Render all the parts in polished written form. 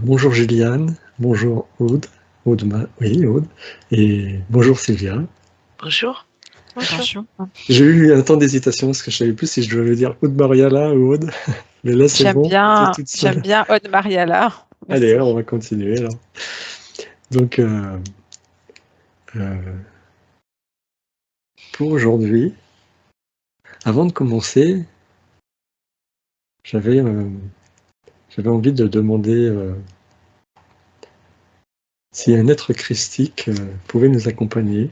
Bonjour Juliane, bonjour Aude, Aude, et bonjour Sylvia. Bonjour. Bonjour. J'ai eu un temps d'hésitation parce que je savais plus si je devais dire Aude Mariala ou Aude, mais là c'est bon, c'est toute seule. J'aime bien Aude Mariala. Allez, on va continuer alors. Donc, pour aujourd'hui, avant de commencer, j'avais envie de demander si un être christique pouvait nous accompagner.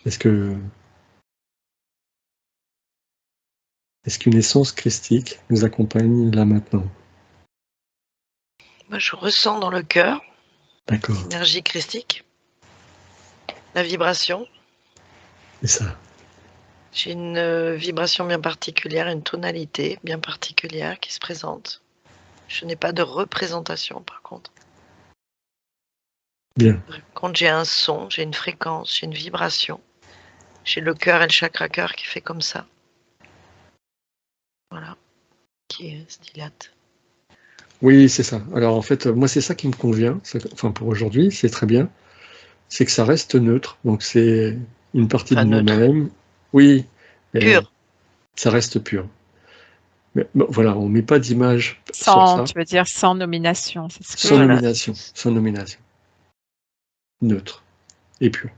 Est-ce qu'une essence christique nous accompagne là maintenant? Moi, je ressens dans le cœur l'énergie christique, la vibration. C'est ça. J'ai une vibration bien particulière, une tonalité bien particulière qui se présente. Je n'ai pas de représentation, par contre. Bien. Quand j'ai un son, j'ai une fréquence, j'ai une vibration. J'ai le cœur et le chakra cœur qui fait comme ça. Voilà. Qui se dilate. Oui, c'est ça. Alors en fait, moi c'est ça qui me convient, enfin pour aujourd'hui, c'est très bien, c'est que ça reste neutre, donc c'est une partie de nous-mêmes. Oui, pur. Ça reste pur. Mais, bon, voilà, on met pas d'image sur ça. Tu veux dire sans nomination, c'est ce que sans nomination, sans nomination. Neutre et pur.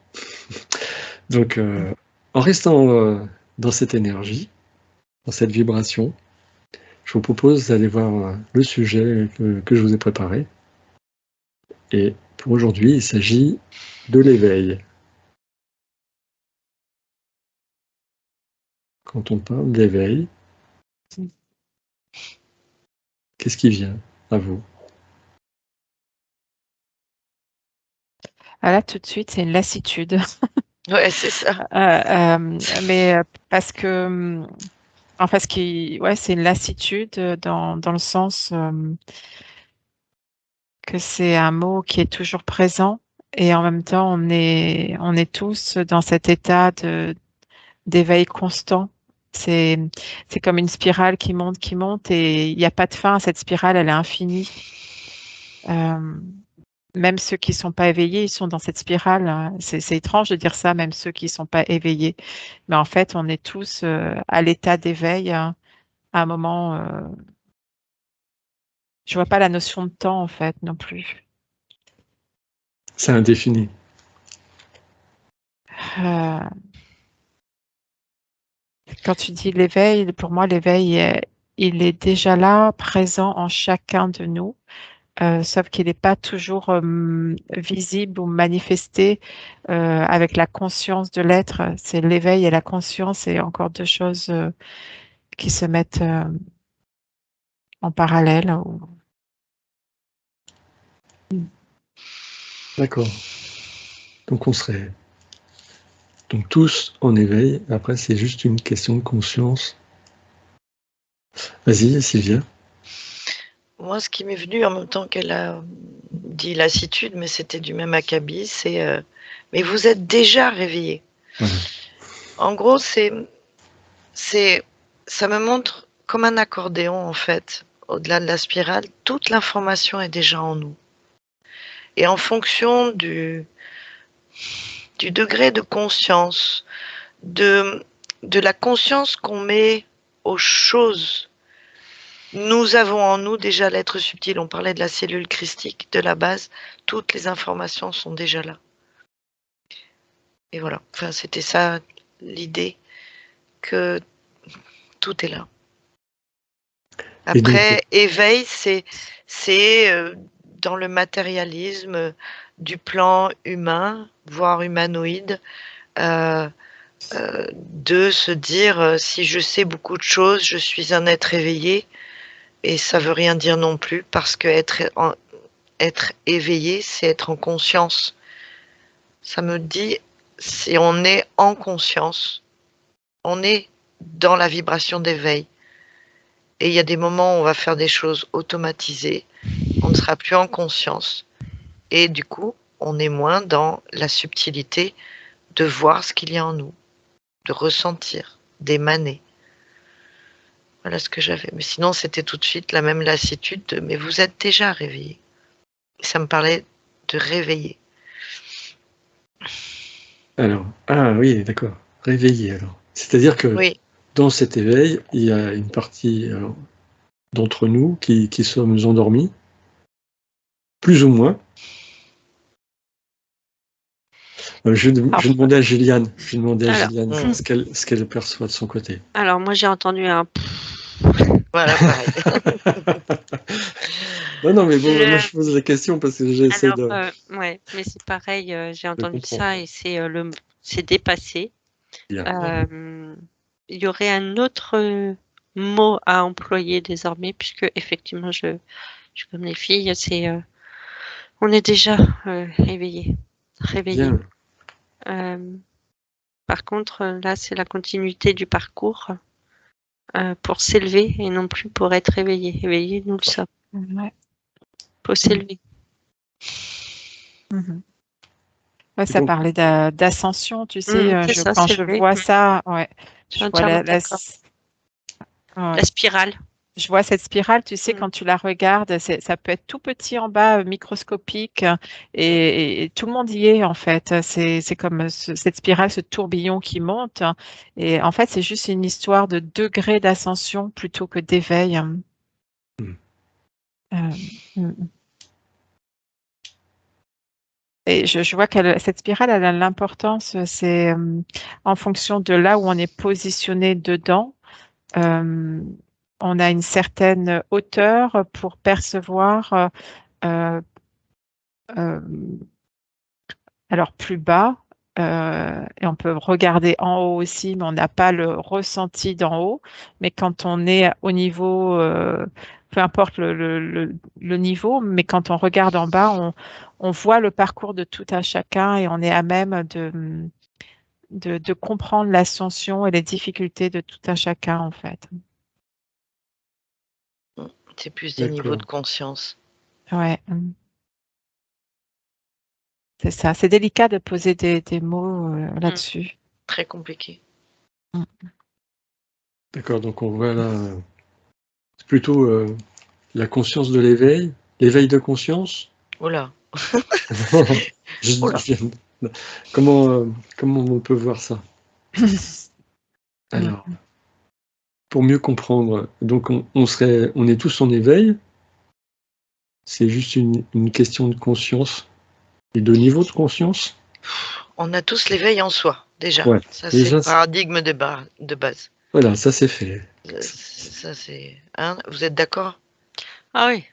Donc en restant dans cette énergie, dans cette vibration, je vous propose d'aller voir le sujet que je vous ai préparé. Et pour aujourd'hui, il s'agit de l'éveil. Quand on parle d'éveil, qu'est-ce qui vient à vous? Là, tout de suite, c'est une lassitude. Ouais, c'est ça. Mais parce que, enfin, c'est une lassitude dans le sens que c'est un mot qui est toujours présent et en même temps, on est tous dans cet état d'éveil constant. C'est comme une spirale qui monte et il n'y a pas de fin. Cette spirale, elle est infinie. Même ceux qui ne sont pas éveillés, ils sont dans cette spirale. C'est étrange de dire ça, même ceux qui ne sont pas éveillés. Mais en fait, on est tous à l'état d'éveil à un moment. Je vois pas la notion de temps, en fait, non plus. C'est indéfini. Quand tu dis l'éveil, pour moi, l'éveil, il est déjà là, présent en chacun de nous. Sauf qu'il n'est pas toujours visible ou manifesté avec la conscience de l'être. C'est l'éveil et la conscience, et encore deux choses qui se mettent en parallèle. D'accord. Donc on serait tous en éveil. Après, c'est juste une question de conscience. Vas-y, Sylvia. Moi, ce qui m'est venu en même temps qu'elle a dit lassitude, mais c'était du même acabit, c'est mais vous êtes déjà réveillé. Voilà. En gros, ça me montre comme un accordéon, en fait, au-delà de la spirale, toute l'information est déjà en nous. Et en fonction du degré de conscience, de la conscience qu'on met aux choses, nous avons en nous déjà l'être subtil. On parlait de la cellule christique, de la base, toutes les informations sont déjà là. Et voilà, enfin, c'était ça l'idée, que tout est là. Après, donc, éveil, c'est dans le matérialisme du plan humain, voire humanoïde, de se dire si je sais beaucoup de choses, je suis un être éveillé, et ça veut rien dire non plus, parce que être éveillé, c'est être en conscience. Ça me dit, si on est en conscience, on est dans la vibration d'éveil. Et il y a des moments où on va faire des choses automatisées, on ne sera plus en conscience. Et du coup, on est moins dans la subtilité de voir ce qu'il y a en nous, de ressentir, d'émaner. Voilà ce que j'avais. Mais sinon, c'était tout de suite la même lassitude de « mais vous êtes déjà réveillé ». Ça me parlait de réveiller. Alors, ah oui, d'accord. Réveillé, alors. C'est-à-dire que Oui, dans cet éveil, il y a une partie d'entre nous qui sommes endormis, plus ou moins. Je demandais à Juliane, Alors, ce qu'elle perçoit de son côté. Alors, moi, j'ai entendu un... voilà, pareil. Non, mais bon, moi je pose la question parce que j'essaie de... ouais, mais c'est pareil, j'ai entendu comprendre. ça et c'est dépassé. Bien. Il y aurait un autre mot à employer désormais, puisque effectivement, je comme les filles, on est déjà éveillé, réveillé. Bien. Par contre, là, c'est la continuité du parcours pour s'élever et non plus pour être éveillé. Éveillé, nous le sommes. Ouais. Faut s'élever. Ouais, ça parlait d'ascension, tu sais. c'est ça, Quand c'est je vrai. vois ça, ouais, Je je suis vois entièrement d'accord. La spirale. Je vois cette spirale, tu sais, quand tu la regardes, ça peut être tout petit en bas, microscopique, et tout le monde y est en fait. C'est comme cette spirale, ce tourbillon qui monte. Et en fait, c'est juste une histoire de degré d'ascension plutôt que d'éveil. Et je vois que cette spirale, elle a l'importance, c'est en fonction de là où on est positionné dedans. On a une certaine hauteur pour percevoir alors plus bas, et on peut regarder en haut aussi, mais on n'a pas le ressenti d'en haut. Mais quand on est au niveau, peu importe le niveau, mais quand on regarde en bas, on voit le parcours de tout un chacun et on est à même de comprendre l'ascension et les difficultés de tout un chacun, en fait. C'est plus des niveaux de conscience. Ouais. C'est ça. C'est délicat de poser des mots là-dessus. Très compliqué. D'accord, donc on voit là, c'est plutôt la conscience de l'éveil de conscience. Oula. Comment on peut voir ça? Alors, pour mieux comprendre, donc on est tous en éveil. C'est juste une question de conscience et de niveau de conscience. On a tous l'éveil en soi, déjà. Ouais. Ça, c'est le paradigme de base. Voilà, ça c'est fait. Ça, c'est... Hein, vous êtes d'accord? Ah oui.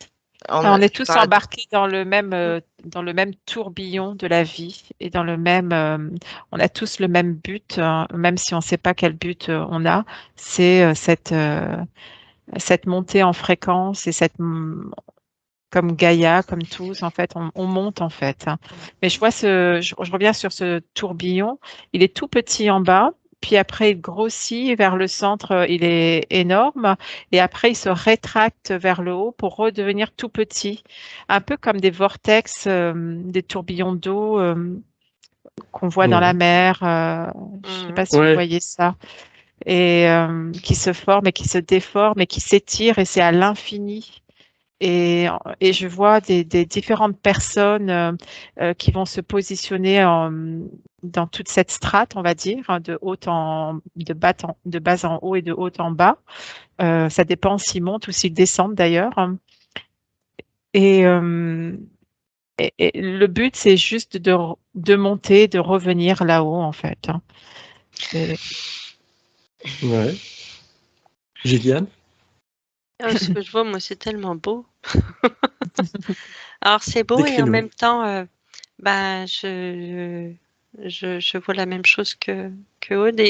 On est tous embarqués dans le même tourbillon de la vie et dans le même, on a tous le même but, même si on ne sait pas quel but on a, c'est cette montée en fréquence et comme Gaïa, comme tous, en fait, on monte en fait. Mais je vois je reviens sur ce tourbillon, il est tout petit en bas. Puis après, il grossit vers le centre, il est énorme. Et après, il se rétracte vers le haut pour redevenir tout petit. Un peu comme des vortex, des tourbillons d'eau qu'on voit dans la mer. Je ne sais pas si vous voyez ça. Et qui se forment et qui se déforment et qui s'étirent et c'est à l'infini. Et je vois des différentes personnes qui vont se positionner dans toute cette strate, on va dire, hein, de bas en haut et de haut en bas. Ça dépend s'ils montent ou s'ils descendent d'ailleurs. Et le but, c'est juste de monter, de revenir là-haut, en fait. Hein. Ouais. Juliane? Ce que je vois, moi, c'est tellement beau. Alors, c'est beau et en même temps, je vois la même chose que que Aude.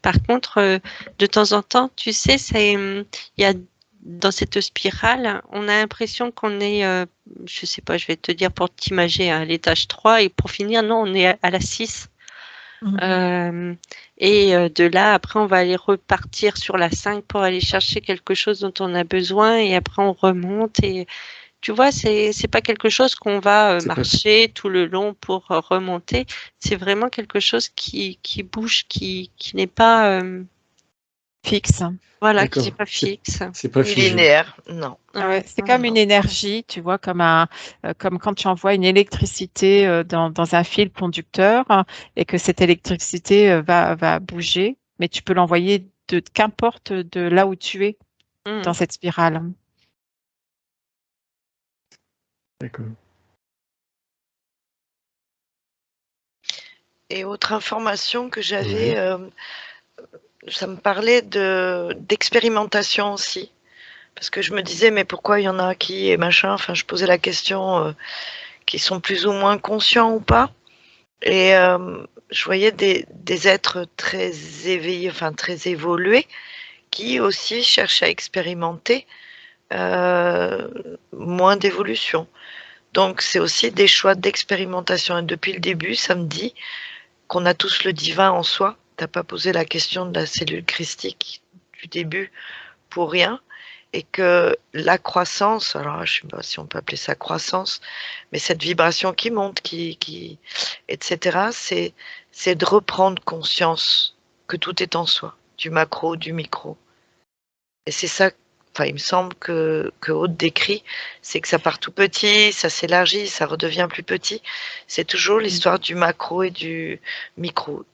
Par contre, de temps en temps, tu sais, il y a dans cette spirale, on a l'impression qu'on est, je sais pas, je vais te dire pour t'imager, à l'étage 3 et pour finir, non, on est à la 6. De là, après, on va aller repartir sur la 5 pour aller chercher quelque chose dont on a besoin et après, on remonte. Et tu vois, c'est pas quelque chose qu'on va marcher tout le long pour remonter. C'est vraiment quelque chose qui bouge, qui n'est pas Fixe. voilà, qui n'est pas fixe. C'est pas figé. Linéaire, non. Ouais, c'est comme une énergie, tu vois, comme quand tu envoies une électricité dans un fil conducteur et que cette électricité va bouger, mais tu peux l'envoyer qu'importe de là où tu es dans cette spirale. D'accord. Et autre information que j'avais, ça me parlait d'expérimentation aussi. Parce que je me disais, mais pourquoi il y en a qui et machin, enfin je posais la question, qui sont plus ou moins conscients ou pas. Et je voyais des êtres très éveillés, enfin très évolués, qui aussi cherchent à expérimenter moins d'évolution. Donc c'est aussi des choix d'expérimentation. Et depuis le début, ça me dit qu'on a tous le divin en soi. T'as pas posé la question de la cellule christique du début pour rien. Et que la croissance, alors je sais pas si on peut appeler ça croissance, mais cette vibration qui monte, etc., c'est de reprendre conscience que tout est en soi, du macro, du micro. Et c'est ça, enfin, il me semble que Aude décrit, c'est que ça part tout petit, ça s'élargit, ça redevient plus petit. C'est toujours l'histoire du macro et du micro.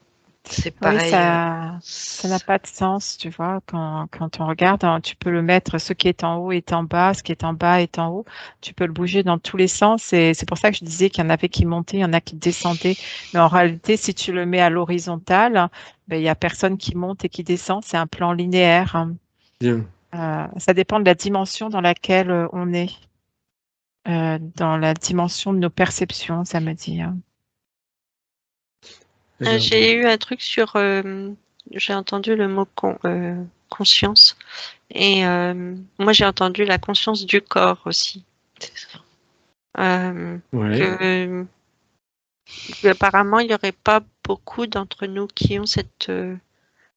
C'est pareil. Oui, ça n'a pas de sens, tu vois, quand on regarde, hein, tu peux le mettre, ce qui est en haut est en bas, ce qui est en bas est en haut, tu peux le bouger dans tous les sens et c'est pour ça que je disais qu'il y en avait qui montaient, il y en a qui descendaient, mais en réalité, si tu le mets à l'horizontale, ben, il n'y a personne qui monte et qui descend, c'est un plan linéaire. Bien. Ça dépend de la dimension dans laquelle on est, dans la dimension de nos perceptions, ça me dit. J'ai eu un truc sur, j'ai entendu le mot conscience et moi j'ai entendu la conscience du corps aussi. C'est ça. Apparemment il n'y aurait pas beaucoup d'entre nous qui ont cette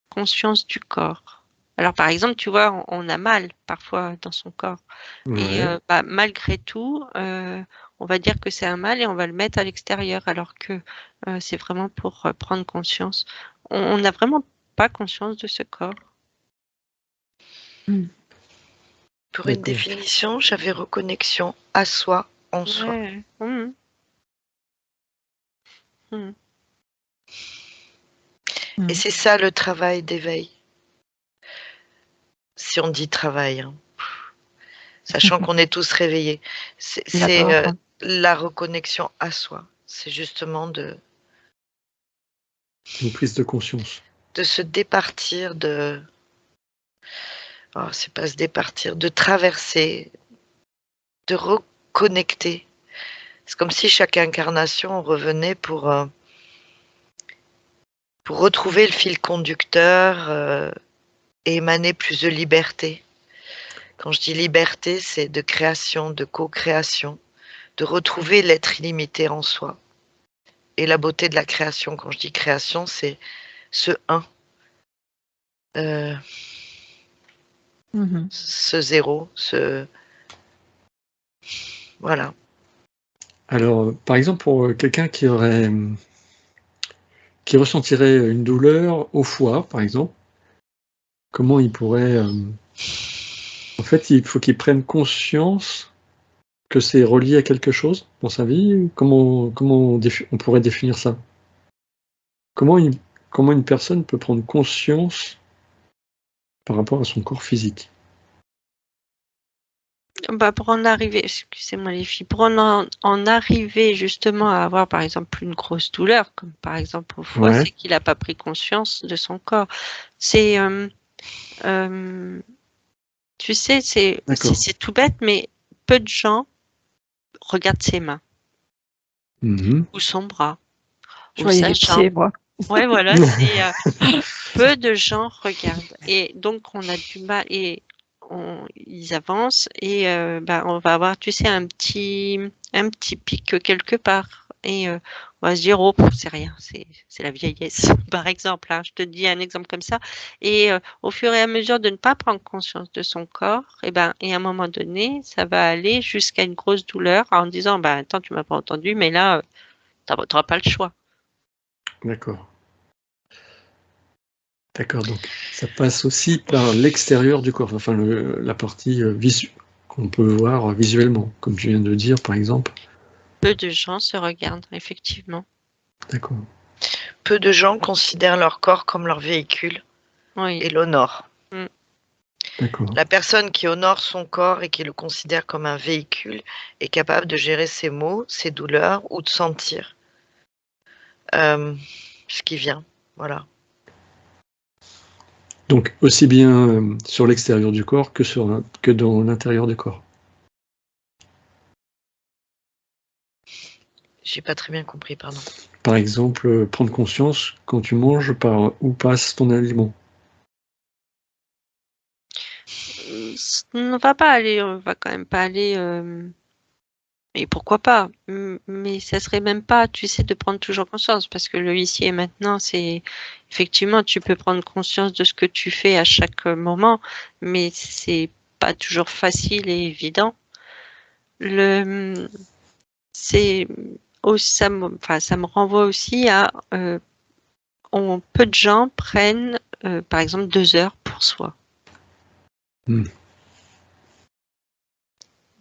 conscience du corps. Alors par exemple, tu vois, on a mal parfois dans son corps et malgré tout, on va dire que c'est un mal et on va le mettre à l'extérieur alors que c'est vraiment pour prendre conscience. On n'a vraiment pas conscience de ce corps. Pour une définition, j'avais reconnexion à soi, en soi. Et c'est ça le travail d'éveil. Si on dit travail, hein. Sachant qu'on est tous réveillés. C'est la reconnexion à soi. C'est justement une prise de conscience. De se départir c'est pas se départir, de traverser, de reconnecter. C'est comme si chaque incarnation revenait pour retrouver le fil conducteur et émaner plus de liberté. Quand je dis liberté, c'est de création, de co-création, de retrouver l'être illimité en soi. Et la beauté de la création, quand je dis création, c'est ce un, ce zéro, voilà. Alors, par exemple, pour quelqu'un qui ressentirait une douleur au foie, par exemple, comment il pourrait... En fait, il faut qu'il prenne conscience que c'est relié à quelque chose dans sa vie. Comment on pourrait définir ça? Comment une personne peut prendre conscience par rapport à son corps physique? Pour en arriver, excusez-moi les filles, pour en arriver justement à avoir par exemple une grosse douleur, comme par exemple au foie, c'est qu'il n'a pas pris conscience de son corps. C'est, tu sais, c'est tout bête, mais peu de gens regardent ses mains ou son bras. Je voyais les pieds, moi. Ouais, voilà, c'est peu de gens regardent. Et donc, on a du mal et ils avancent et on va avoir, tu sais, un petit pic quelque part. Et on va se dire, oh, c'est rien, c'est la vieillesse, par exemple. Hein, je te dis un exemple comme ça. Et au fur et à mesure de ne pas prendre conscience de son corps, et à un moment donné, ça va aller jusqu'à une grosse douleur en disant, attends, tu m'as pas entendu, mais là, tu n'auras pas le choix. D'accord. D'accord, donc ça passe aussi par l'extérieur du corps, enfin la partie qu'on peut voir visuellement, comme tu viens de dire, par exemple. Peu de gens se regardent, effectivement. D'accord. Peu de gens considèrent leur corps comme leur véhicule Oui. et l'honorent. D'accord. La personne qui honore son corps et qui le considère comme un véhicule est capable de gérer ses maux, ses douleurs ou de sentir ce qui vient. Voilà. Donc aussi bien sur l'extérieur du corps que dans l'intérieur du corps. J'ai pas très bien compris, pardon. Par exemple, prendre conscience quand tu manges par où passe ton aliment. On va quand même pas aller. Et pourquoi pas? Mais ça serait même pas, tu sais, de prendre toujours conscience, parce que le ici et maintenant, c'est effectivement, tu peux prendre conscience de ce que tu fais à chaque moment, mais c'est pas toujours facile et évident. C'est ça me renvoie aussi à peu de gens prennent par exemple 2 heures pour soi.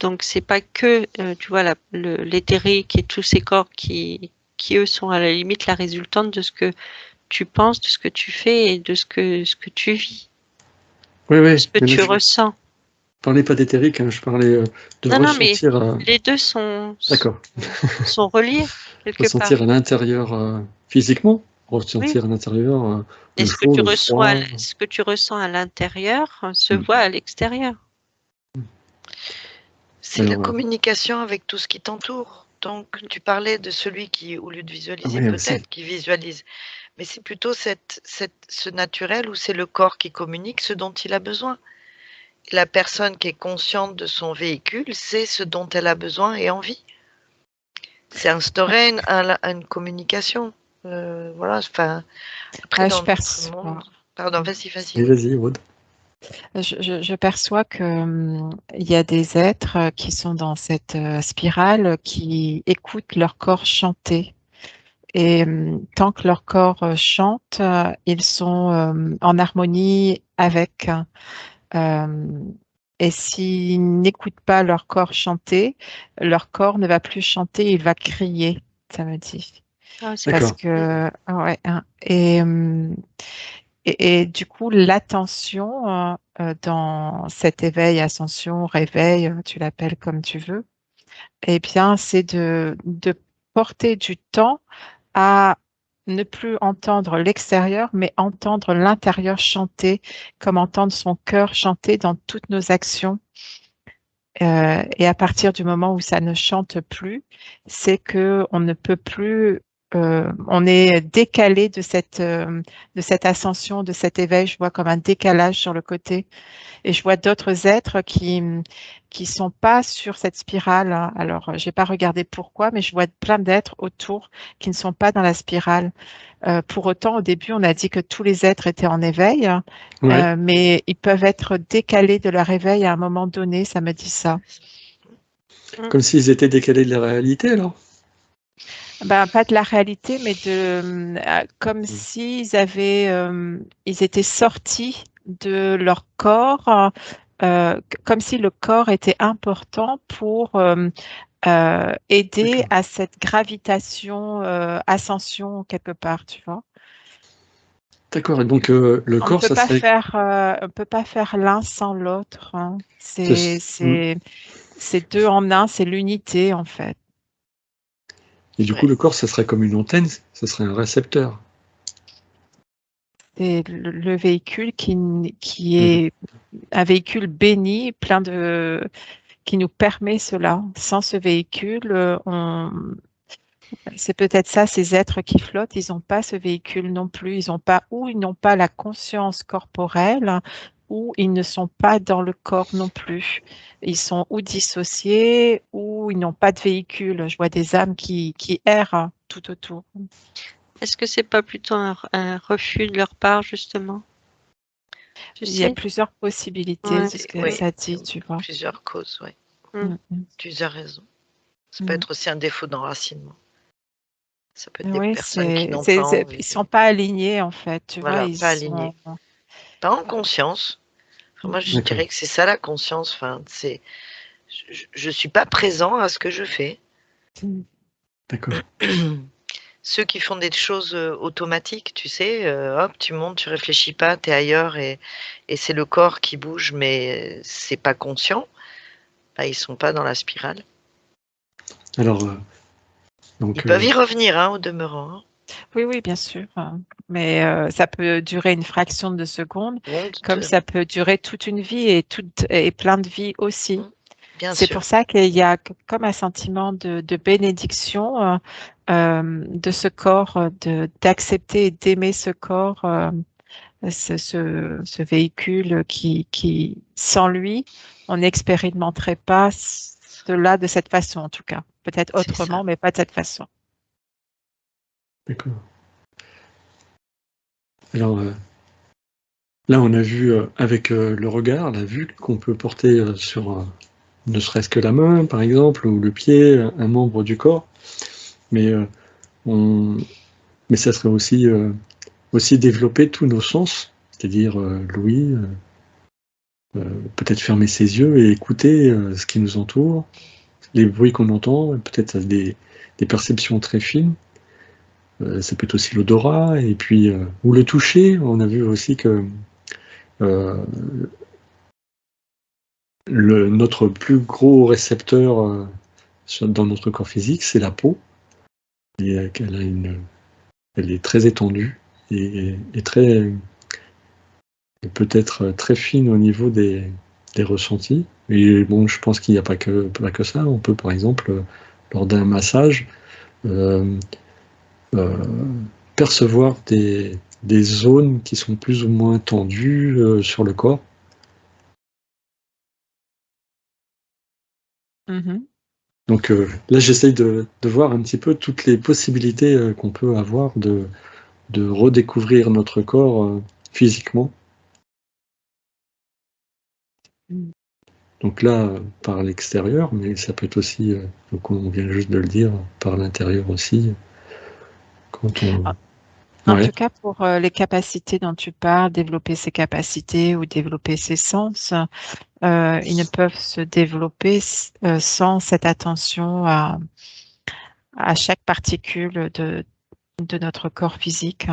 Donc c'est pas que tu vois l'éthérique et tous ces corps qui eux sont à la limite la résultante de ce que tu penses, de ce que tu fais et de ce que tu vis, Oui, ce que tu ressens. Je parlais pas d'éthérique, hein, je parlais de Non, mais ressentir. les deux sont D'accord. sont reliés quelque Ressentir part. à l'intérieur physiquement, ressentir à l'intérieur Et le ce que chaud, tu le froid. ce que tu ressens à l'intérieur se voit à l'extérieur. C'est la communication avec tout ce qui t'entoure. Donc, tu parlais de celui qui, au lieu de visualiser, peut-être qui visualise. Mais c'est plutôt ce naturel où c'est le corps qui communique ce dont il a besoin. La personne qui est consciente de son véhicule, c'est ce dont elle a besoin et envie. C'est instaurer une communication. Voilà, enfin, après, dans notre monde... Pardon, vas-y. Vas-y, Aude. Je perçois que il y a des êtres qui sont dans cette spirale qui écoutent leur corps chanter. Et tant que leur corps chante, ils sont en harmonie avec. Et s'ils n'écoutent pas leur corps chanter, leur corps ne va plus chanter, il va crier, ça me dit. Parce que, ouais, hein, et du coup, l'attention dans cet éveil, ascension, réveil, tu l'appelles comme tu veux, eh bien, c'est de porter du temps à ne plus entendre l'extérieur, mais entendre l'intérieur chanter, comme entendre son cœur chanter dans toutes nos actions. Et à partir du moment où ça ne chante plus, c'est que on ne peut plus, on est décalé de cette ascension, de cet éveil. Je vois comme un décalage sur le côté. Et je vois d'autres êtres qui sont pas sur cette spirale. Alors, j'ai pas regardé pourquoi, mais je vois plein d'êtres autour qui ne sont pas dans la spirale. Pour autant, au début, on a dit que tous les êtres étaient en éveil, mais ils peuvent être décalés de leur éveil à un moment donné. Ça me dit ça. Comme s'ils étaient décalés de la réalité, alors? Pas de la réalité, mais comme s'ils ils étaient sortis de leur corps, comme si le corps était important pour aider à cette gravitation, ascension quelque part, tu vois. D'accord, et donc le corps, ça serait... On peut pas faire l'un sans l'autre, hein. C'est deux en un, c'est l'unité en fait. Et du coup, le corps, ça serait comme une antenne, ça serait un récepteur. C'est le véhicule qui est un véhicule béni, qui nous permet cela. Sans ce véhicule, C'est peut-être ça, ces êtres qui flottent, ils n'ont pas ce véhicule non plus, ils n'ont pas la conscience corporelle, ou ils ne sont pas dans le corps non plus. Ils sont ou dissociés, ou ils n'ont pas de véhicule. Je vois des âmes qui errent tout autour. Est-ce que c'est pas plutôt un refus de leur part, justement? Tu Il y a sais? plusieurs possibilités, Ouais. c'est ce que Oui. ça dit, tu vois. Plusieurs causes, oui. Mm. Tu as raison. Ça Mm. peut être aussi un défaut d'enracinement. Ça peut être des Oui, personnes qui n'ont pas envie. ils sont pas alignés en fait, tu vois, Voilà, ils pas alignés. sont. Pas en conscience. Enfin, moi, je D'accord. dirais que c'est ça la conscience. Enfin, je suis pas présent à ce que je fais. D'accord. Ceux qui font des choses automatiques, tu sais, hop, tu montes, tu réfléchis pas, tu es ailleurs et c'est le corps qui bouge, mais c'est pas conscient. Bah, ils sont pas dans la spirale. Alors, donc, Ils peuvent y revenir, hein, au demeurant. Hein. Oui, oui, bien sûr. Mais ça peut durer une fraction de seconde, comme ça peut durer toute une vie et plein de vies aussi. Bien C'est sûr. pour ça qu'il y a comme un sentiment de bénédiction de ce corps, d'accepter et d'aimer ce corps, ce véhicule qui, sans lui, on n'expérimenterait pas cela de cette façon, en tout cas. Peut-être C'est autrement, ça. mais pas de cette façon. d'accord. Alors, là, on a vu avec le regard, la vue qu'on peut porter sur ne serait-ce que la main, par exemple, ou le pied, un membre du corps. Mais, mais ça serait aussi développer tous nos sens, c'est-à-dire l'ouïe, peut-être fermer ses yeux et écouter ce qui nous entoure, les bruits qu'on entend, peut-être des perceptions très fines. Ça peut être aussi l'odorat, et puis ou le toucher. On a vu aussi que notre plus gros récepteur dans notre corps physique, c'est la peau. Et elle est très étendue et très, peut-être très fine au niveau des ressentis. Et bon, je pense qu'il n'y a pas que ça. On peut, par exemple, lors d'un massage, euh, euh, percevoir des zones qui sont plus ou moins tendues sur le corps. Mhm. Donc là, j'essaye de voir un petit peu toutes les possibilités qu'on peut avoir de redécouvrir notre corps physiquement. Mm. Donc là, par l'extérieur, mais ça peut être aussi, donc on vient juste de le dire, par l'intérieur aussi. Quand on... En Ouais, tout cas, pour les capacités dont tu parles, développer ses capacités ou développer ses sens, ils ne peuvent se développer sans cette attention à chaque particule de notre corps physique.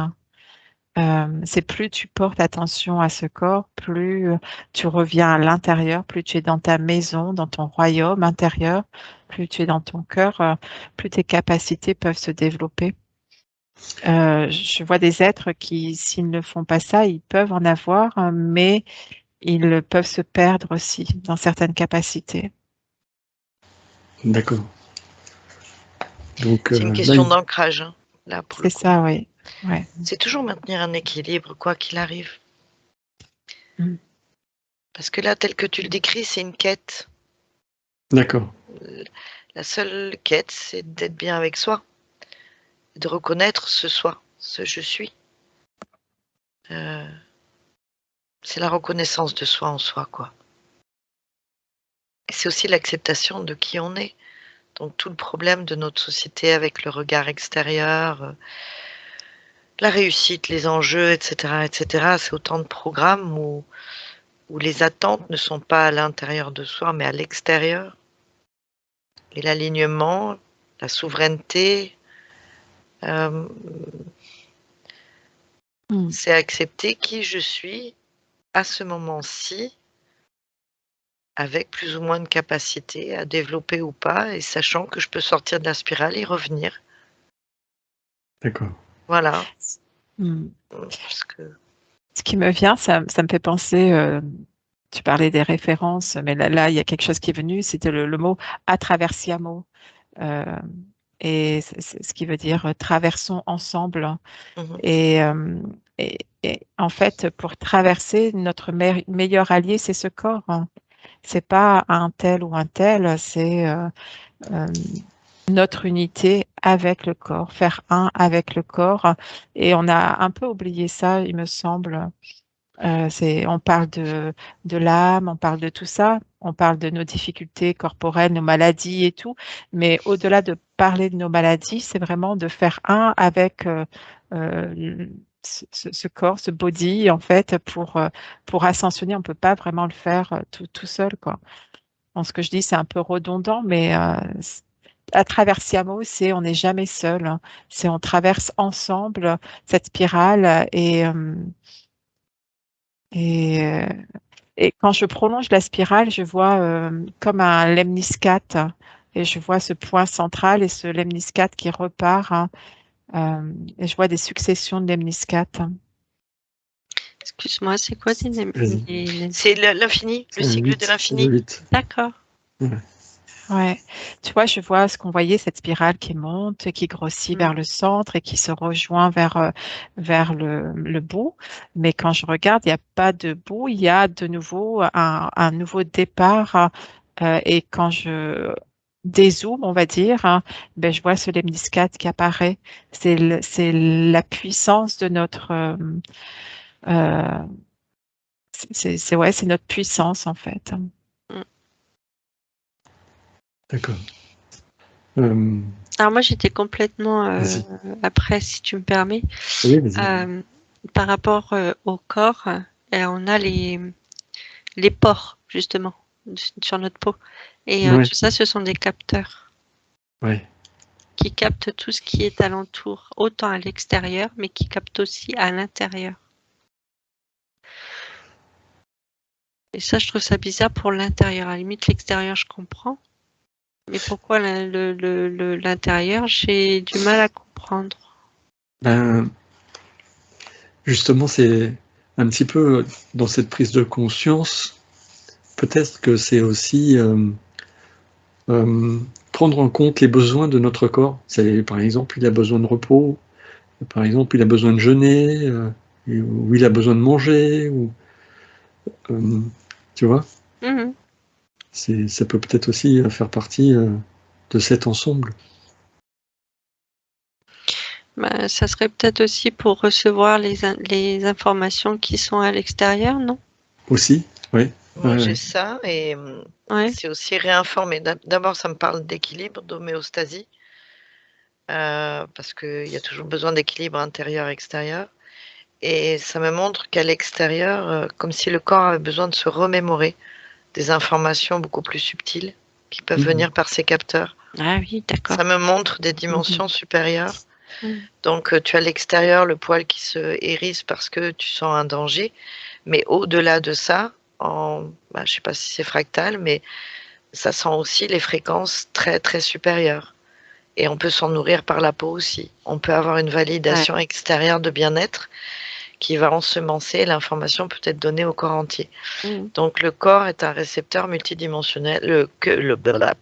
C'est plus tu portes attention à ce corps, plus tu reviens à l'intérieur, plus tu es dans ta maison, dans ton royaume intérieur, plus tu es dans ton cœur, plus tes capacités peuvent se développer. Je vois des êtres qui, s'ils ne font pas ça, ils peuvent en avoir, mais ils peuvent se perdre aussi dans certaines capacités. d'accord. Donc C'est une là, question d'ancrage, hein, là, pour le C'est coup. ça, oui. Ouais. C'est toujours maintenir un équilibre, quoi qu'il arrive. Mm. Parce que là, tel que tu le décris, c'est une quête. d'accord, La seule quête, c'est d'être bien avec soi, de reconnaître ce soi, ce je suis. C'est la reconnaissance de soi en soi, quoi. Et c'est aussi l'acceptation de qui on est. Donc tout le problème de notre société avec le regard extérieur, la réussite, les enjeux, etc., c'est autant de programmes où les attentes ne sont pas à l'intérieur de soi, mais à l'extérieur. Et l'alignement, la souveraineté, euh, Mm. c'est accepter qui je suis à ce moment-ci, avec plus ou moins de capacité à développer ou pas, et sachant que je peux sortir de la spirale et revenir. d'accord. Voilà. Mm. Parce que Ce qui me vient, ça me fait penser, tu parlais des références, mais là, il y a quelque chose qui est venu, c'était le mot atraversiamo. Euh, et ce qui veut dire traversons ensemble. Mhm. Et en fait, pour traverser, notre meilleur allié, c'est ce corps. C'est pas un tel ou un tel, c'est euh, notre unité avec le corps, faire un avec le corps. Et on a un peu oublié ça, il me semble. On parle de l'âme, on parle de tout ça, on parle de nos difficultés corporelles, nos maladies et tout, mais au-delà de parler de nos maladies, c'est vraiment de faire un avec ce corps, ce body, en fait, pour ascensionner. On peut pas vraiment le faire tout seul, quoi. Bon, ce que je dis, c'est un peu redondant, mais à travers Siamo, on n'est jamais seul, hein. C'est on traverse ensemble cette spirale et, euh, et quand je prolonge la spirale, je vois comme un lemniscate et je vois ce point central et ce lemniscate qui repart, hein, et je vois des successions de lemniscates. Excuse-moi, c'est quoi Vas-y. C'est l'infini, le C'est un cycle 8, de c'est l'infini. le 8. D'accord. Ouais. Ouais, tu vois, je vois ce qu'on voyait, cette spirale qui monte, qui grossit vers le centre et qui se rejoint vers le bout. Mais quand je regarde, il n'y a pas de bout, il y a de nouveau un nouveau départ. Et quand je dézoome, on va dire, hein, ben, je vois ce lemniscate qui apparaît. C'est la puissance de notre... euh, c'est notre puissance, en fait. D'accord. Alors moi, j'étais complètement Vas-y. après, si tu me permets, Oui, vas-y. par rapport au corps, on a les pores, justement, sur notre peau. Et Ouais. tout ça, ce sont des capteurs Ouais. qui captent tout ce qui est alentour, autant à l'extérieur, mais qui captent aussi à l'intérieur. Et ça, je trouve ça bizarre pour l'intérieur. À la limite, l'extérieur, je comprends. Mais pourquoi l'intérieur, j'ai du mal à comprendre. Ben, justement, c'est un petit peu dans cette prise de conscience, peut-être que c'est aussi prendre en compte les besoins de notre corps. Par exemple, il a besoin de repos, par exemple, il a besoin de jeûner, ou il a besoin de manger, tu vois, Mhm. ça peut peut-être aussi faire partie de cet ensemble. Bah, ça serait peut-être aussi pour recevoir les informations qui sont à l'extérieur, non? Aussi, oui. Moi, j'ai Ouais. ça et Ouais. c'est aussi réinformer. D'abord, ça me parle d'équilibre, d'homéostasie, parce qu'il y a toujours besoin d'équilibre intérieur-extérieur. Et ça me montre qu'à l'extérieur, comme si le corps avait besoin de se remémorer des informations beaucoup plus subtiles qui peuvent venir par ces capteurs. Ah oui, d'accord. Ça me montre des dimensions supérieures. Mhm. Donc, tu as à l'extérieur le poil qui se hérisse parce que tu sens un danger. Mais au-delà de ça, je ne sais pas si c'est fractal, mais ça sent aussi les fréquences très, très supérieures. Et on peut s'en nourrir par la peau aussi. On peut avoir une validation extérieure de bien-être qui va ensemencer, l'information peut être donnée au corps entier. Mhm. Donc le corps est un récepteur multidimensionnel,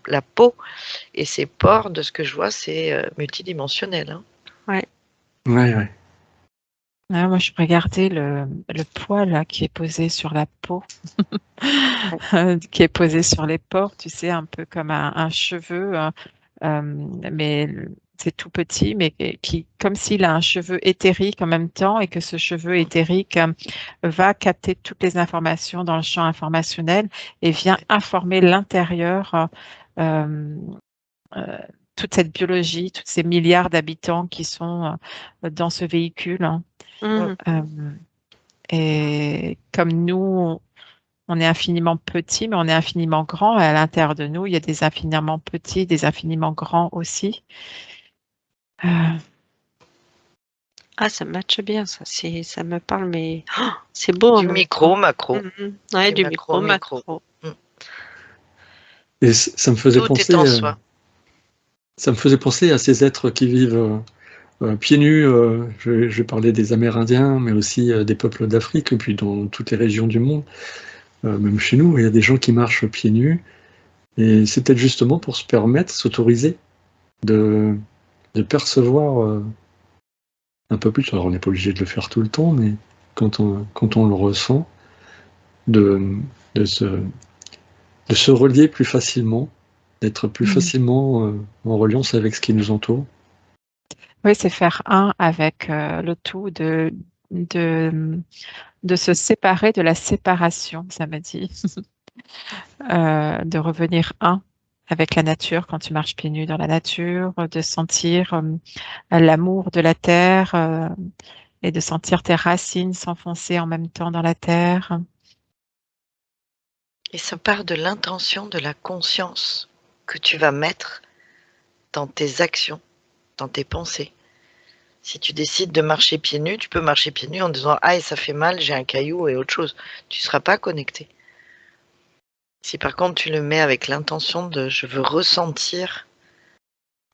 la peau et ses pores, de ce que je vois, c'est multidimensionnel. Hein. Ouais. Ah, moi, je regardais le poil là, qui est posé sur la peau, qui est posé sur les pores, tu sais, un peu comme un cheveu, mais c'est tout petit, mais comme s'il a un cheveu éthérique en même temps et que ce cheveu éthérique va capter toutes les informations dans le champ informationnel et vient informer l'intérieur, euh, euh, toute cette biologie, tous ces milliards d'habitants qui sont dans ce véhicule, hein. Mhm. Et comme nous, on est infiniment petit, mais on est infiniment grand. Et à l'intérieur de nous, il y a des infiniment petits, des infiniment grands aussi. Ah, ça matche bien, ça. Ça me parle, mais c'est beau en Du même micro, temps. macro. Mhm. Ouais, du micro, micro. macro. Et ça me faisait Tout est en penser, soi. ça me faisait penser à ces êtres qui vivent pieds nus. Je parlais des Amérindiens, mais aussi des peuples d'Afrique, et puis dans toutes les régions du monde. Même chez nous, il y a des gens qui marchent pieds nus. Et c'est peut-être justement pour se permettre, s'autoriser de de percevoir un peu plus. Alors on n'est pas obligé de le faire tout le temps, mais quand on le ressent, de se relier plus facilement, d'être plus facilement en reliance avec ce qui nous entoure. Oui, c'est faire un avec le tout, de se séparer de la séparation, ça m'a dit. De revenir un avec la nature quand tu marches pieds nus dans la nature, de sentir l'amour de la terre et de sentir tes racines s'enfoncer en même temps dans la terre. Et ça part de l'intention, de la conscience que tu vas mettre dans tes actions, dans tes pensées. Si tu décides de marcher pieds nus, tu peux marcher pieds nus en disant « Ah, ça fait mal, j'ai un caillou et autre chose ». Tu ne seras pas connecté. Si par contre tu le mets avec l'intention de « Je veux ressentir,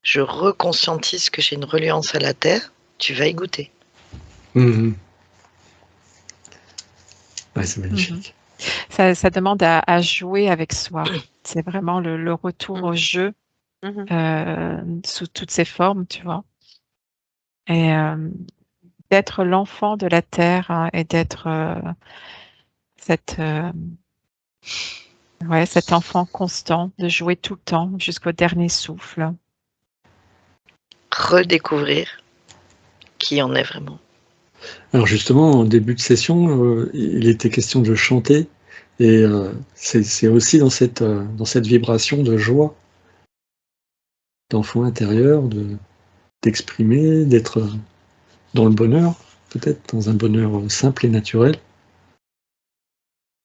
je reconscientise que j'ai une reliance à la terre », tu vas y goûter. Ouais, c'est magnifique. Ça demande à jouer avec soi. C'est vraiment le retour au jeu sous toutes ses formes, tu vois. Et d'être l'enfant de la terre et d'être cet enfant constant, de jouer tout le temps jusqu'au dernier souffle. Redécouvrir qui on est vraiment. Alors justement, en début de session, il était question de chanter, et c'est aussi dans cette vibration de joie, d'enfant intérieur, d'exprimer, d'être dans le bonheur, peut-être dans un bonheur simple et naturel.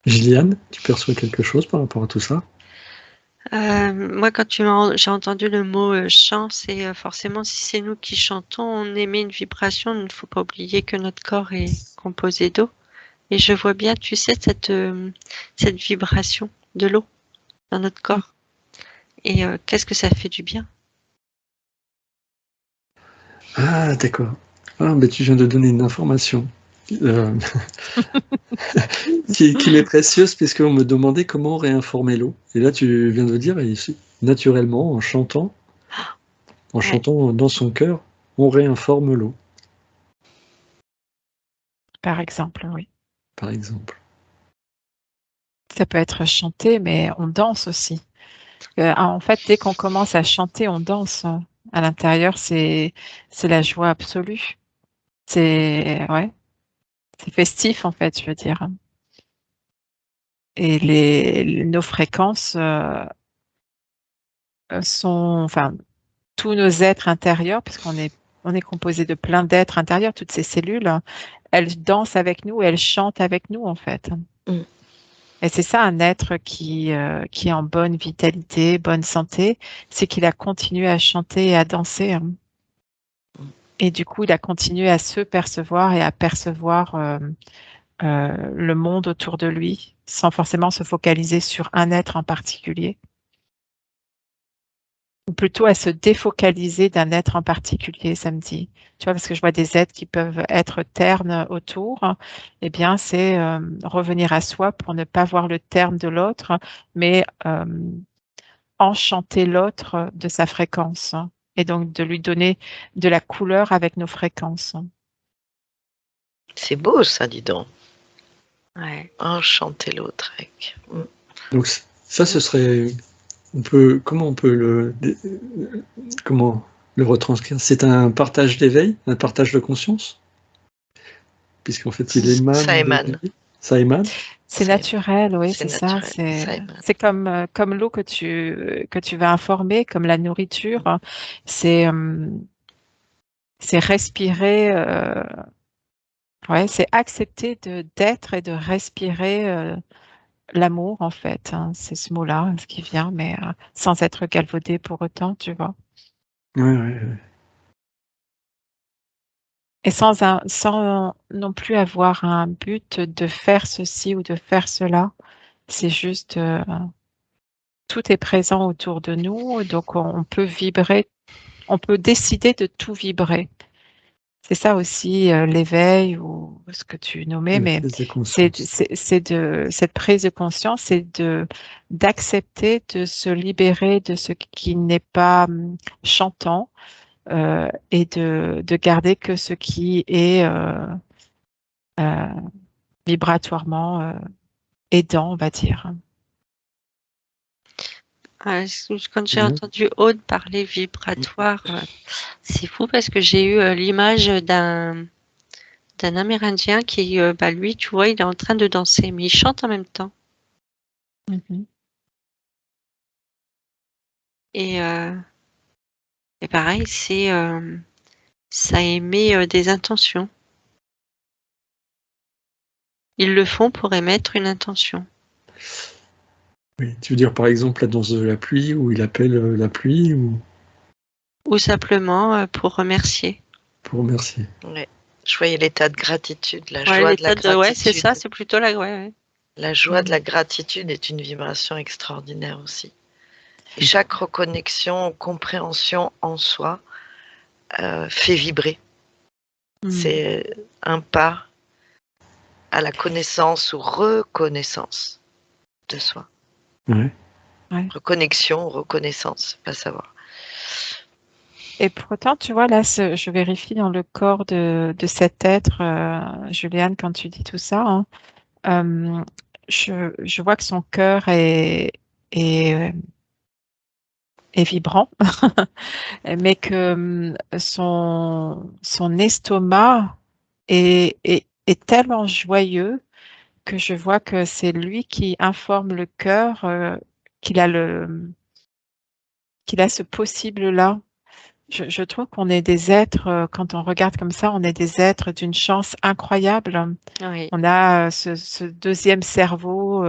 Gilliane, tu perçois quelque chose par rapport à tout ça? Moi, quand j'ai entendu le mot chant, c'est forcément si c'est nous qui chantons, on émet une vibration. Il ne faut pas oublier que notre corps est composé d'eau. Et je vois bien, tu sais, cette vibration de l'eau dans notre corps. Et qu'est-ce que ça fait du bien? Ah, d'accord. Ah, mais tu viens de donner une information qui m'est précieuse, puisqu'on me demandait comment réinformer l'eau. Et là, tu viens de dire, ici, naturellement, en chantant dans son cœur, on réinforme l'eau, Par exemple, oui. par exemple. Ça peut être chanté, mais on danse aussi. En fait, dès qu'on commence à chanter, on danse. À l'intérieur, c'est la joie absolue. C'est festif en fait, je veux dire. Et nos fréquences sont, enfin, tous nos êtres intérieurs, puisqu'on est composé de plein d'êtres intérieurs, toutes ces cellules, elles dansent avec nous, elles chantent avec nous en fait. Et c'est ça, un être qui est en bonne vitalité, bonne santé, c'est qu'il a continué à chanter et à danser. Et du coup, il a continué à se percevoir et à percevoir le monde autour de lui, sans forcément se focaliser sur un être en particulier. Ou plutôt à se défocaliser d'un être en particulier, ça me dit. Tu vois, parce que je vois des êtres qui peuvent être ternes autour. Eh bien, c'est revenir à soi pour ne pas voir le terme de l'autre, mais enchanter l'autre de sa fréquence. Et donc, de lui donner de la couleur avec nos fréquences. C'est beau ça, dis donc. Ouais. Enchanter l'autre avec. Donc ça, ce serait... comment on peut le retranscrire? C'est un partage d'éveil, un partage de conscience? Puisqu'en fait, il émane. Ça émane. Ça émane? C'est naturel, oui, c'est c'est ça. naturel, C'est comme l'eau que tu vas informer, comme la nourriture. C'est respirer, c'est accepter d'être et de respirer l'amour, en fait. C'est ce mot-là, ce qui vient, mais sans être galvaudé pour autant, tu vois. Ouais. Et sans non plus avoir un but de faire ceci ou de faire cela. C'est juste, tout est présent autour de nous, donc on peut vibrer, on peut décider de tout vibrer. C'est ça aussi l'éveil ou ce que tu nommais, mais cette prise de conscience, c'est d'accepter de se libérer de ce qui n'est pas chantant et de garder que ce qui est euh, vibratoirement aidant, on va dire. Quand j'ai Mhm. entendu Aude parler vibratoire, c'est fou parce que j'ai eu l'image d'un Amérindien qui, lui, tu vois, il est en train de danser, mais il chante en même temps. Mhm. Et pareil, ça émet des intentions. Ils le font pour émettre une intention. Oui, tu veux dire par exemple la danse de la pluie, où il appelle la pluie, ou Ou simplement pour remercier. pour remercier. Ouais. Je voyais l'état de gratitude, la Ouais, joie de la l'état de, ouais, c'est ça, gratitude. c'est plutôt la, ouais. La joie de la gratitude est une vibration extraordinaire aussi. Et chaque reconnexion, compréhension en soi fait vibrer. C'est un pas à la connaissance ou reconnaissance de soi. Ouais. Ouais. Reconnexion ou reconnaissance, pas savoir. Et pourtant, tu vois, là, je vérifie dans le corps de cet être, Juliane, quand tu dis tout ça, hein, je vois que son cœur est, est vibrant, mais que son estomac est tellement joyeux que je vois que c'est lui qui informe le cœur qu'il a qu'il a ce possible-là. Je trouve qu'on est des êtres, quand on regarde comme ça, on est des êtres d'une chance incroyable. Oui. On a ce deuxième cerveau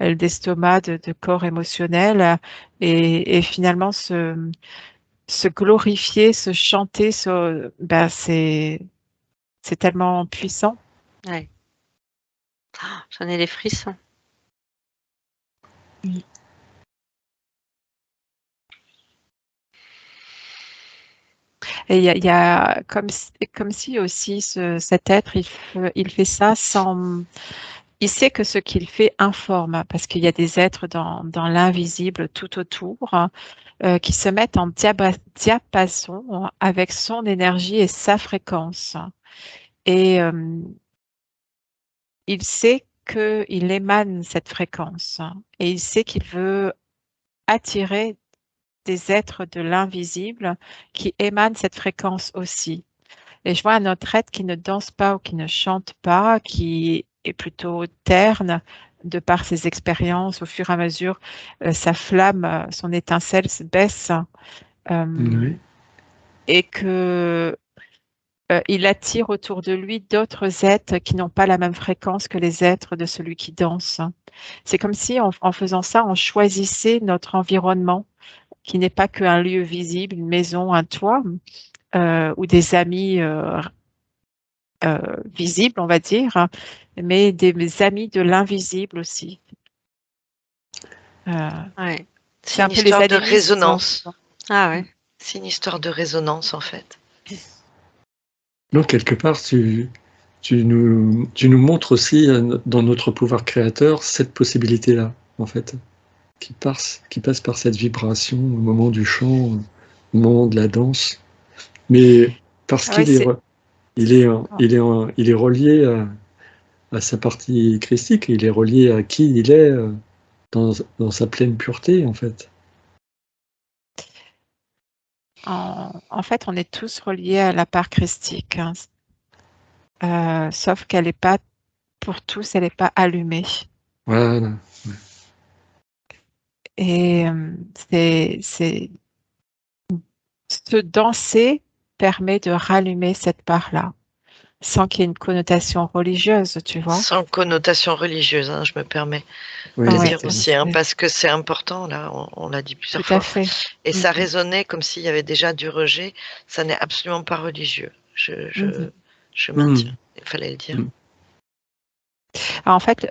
d'estomac, de corps émotionnel, et finalement se glorifier, se chanter, c'est tellement puissant. Ouais. J'en ai des frissons. Mm. Et il y a comme si aussi cet être, il fait ça sans. Il sait que ce qu'il fait informe, parce qu'il y a des êtres dans l'invisible tout autour qui se mettent en diapason avec son énergie et sa fréquence. Et il sait qu'il émane cette fréquence et il sait qu'il veut attirer des êtres de l'invisible qui émanent cette fréquence aussi. Et je vois un autre être qui ne danse pas ou qui ne chante pas, qui est plutôt terne de par ses expériences. Au fur et à mesure, sa flamme, son étincelle se baisse Oui. et que il attire autour de lui d'autres êtres qui n'ont pas la même fréquence que les êtres de celui qui danse. C'est comme si en faisant ça, on choisissait notre environnement, qui n'est pas qu'un lieu visible, une maison, un toit, ou des amis visibles, on va dire, mais des amis de l'invisible aussi. Ouais. C'est C'est un une peu les histoire de animistes. résonance. Ah ouais. C'est une histoire de résonance en fait. Donc, quelque part, tu nous montres aussi dans notre pouvoir créateur cette possibilité-là, en fait, qui passe par cette vibration au moment du chant, au moment de la danse. Mais parce Ah ouais, qu'il est, il est relié à sa partie christique, il est relié à qui il est dans sa pleine pureté, en fait. en fait, on est tous reliés à la part christique, hein. Sauf qu'elle n'est pas, pour tous, elle n'est pas allumée. Voilà. Et ce danser permet de rallumer cette part-là, sans qu'il y ait une connotation religieuse, tu vois. Sans connotation religieuse, hein, je me permets Oui, de Ouais, dire aussi, hein, parce que c'est important, là, on l'a dit plusieurs tout à fois. fait. Et ça résonnait comme s'il y avait déjà du rejet. Ça n'est absolument pas religieux. Je maintiens. Il fallait le dire. Alors, en fait,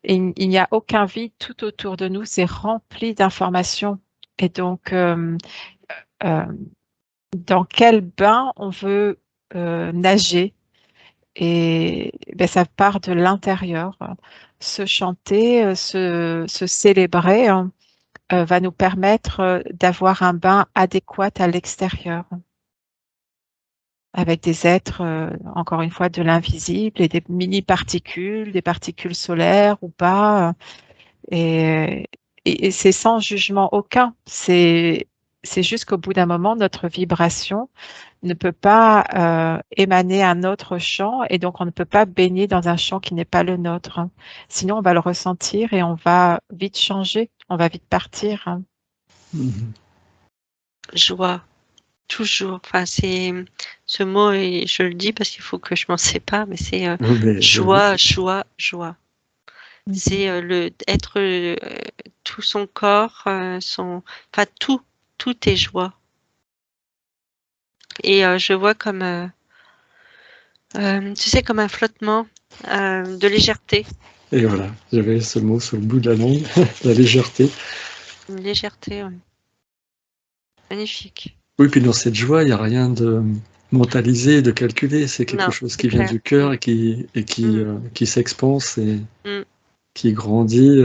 il n'y a aucun vide tout autour de nous, c'est rempli d'informations. Et donc, euh, dans quel bain on veut nager? Et ben, ça part de l'intérieur. Se chanter, se célébrer, hein, va nous permettre d'avoir un bain adéquat à l'extérieur, avec des êtres, encore une fois, de l'invisible et des mini-particules, des particules solaires ou pas. Et, et c'est sans jugement aucun. C'est juste qu'au bout d'un moment, notre vibration ne peut pas émaner un autre champ et donc on ne peut pas baigner dans un champ qui n'est pas le nôtre. Sinon, on va le ressentir et on va vite changer, on va vite partir. Joie, toujours. Enfin, c'est ce mot, et je le dis parce qu'il faut que je m'en sépare, mais c'est joie, joie, joie. C'est le être tout son corps, enfin tout est joie. Et je vois comme tu sais, comme un flottement de légèreté. Et voilà, j'avais ce mot sur le bout de la langue, la légèreté. Une légèreté, oui. Magnifique. Oui, puis dans cette joie, il n'y a rien de mentalisé, de calculé. C'est quelque chose qui vient du cœur et qui s'expanse et qui grandit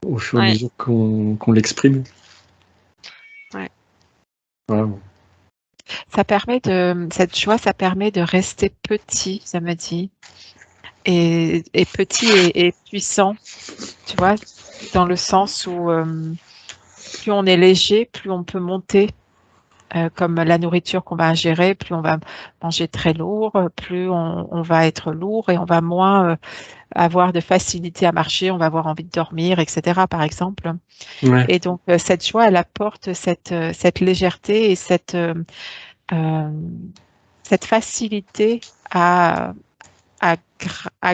au fur et à mesure qu'on l'exprime. Ouais. Wow. Cette joie, ça permet de rester petit, ça me dit. Et petit et puissant, tu vois, dans le sens où plus on est léger, plus on peut monter. Comme la nourriture qu'on va ingérer, plus on va manger très lourd, plus on va être lourd et on va moins avoir de facilité à marcher, on va avoir envie de dormir, etc., par exemple. Ouais. Et donc, cette joie, elle apporte cette légèreté et cette facilité à